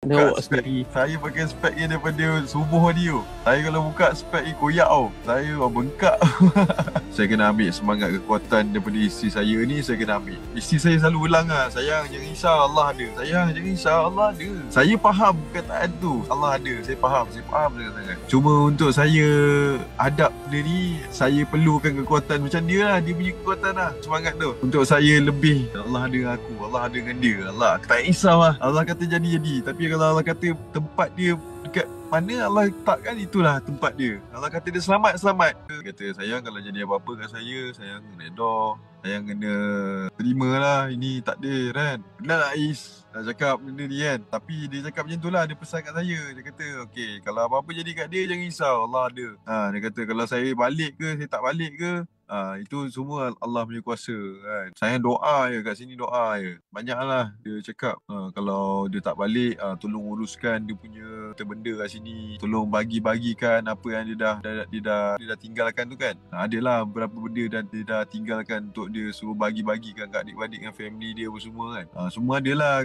Dia buka awak spek. sendiri. Saya pakai spek ni daripada subuh tadi tu. Saya kalau buka spek ni koyak tau. Saya bengkak. Saya kena ambil semangat kekuatan daripada isteri saya ni. Saya kena ambil. Isteri saya selalu ulang lah, sayang jangan risau, Allah ada. Sayang jangan risau, Allah ada. Saya faham perkataan tu, Allah ada. Saya faham sangat. Cuma untuk saya hadap dia ni, saya perlukan kekuatan macam dia lah. Dia punya kekuatan lah, semangat tu. Untuk saya lebih, Allah ada dengan aku, Allah ada dengan dia. Allah, aku tak risau lah. Allah kata jadi. Tapi kalau Allah kata tempat dia dekat mana Allah letakkan, itulah tempat dia. Allah kata dia selamat. Dia kata sayang kalau jadi apa-apa kat saya, sayang kena redha, sayang kena terima lah, ini takdir kan. Benar tak Ais nak cakap benda ni kan? Tapi dia cakap macam tu lah, dia pesan kat saya. Dia kata okey, kalau apa-apa jadi kat dia jangan risau, Allah ada. Dia kata kalau saya balik ke, saya tak balik ke, itu semua Allah punya kuasa kan. Saya doa je kat sini, doa je. Banyaklah dia cakap, kalau dia tak balik, tolong uruskan dia punya benda kat sini. Tolong bagi-bagikan apa yang dia dah tinggalkan tu kan. Adalah beberapa benda dan dia dah tinggalkan untuk dia suruh bagi-bagikan kat adik-adik dengan family dia apa semua kan. Semua adalah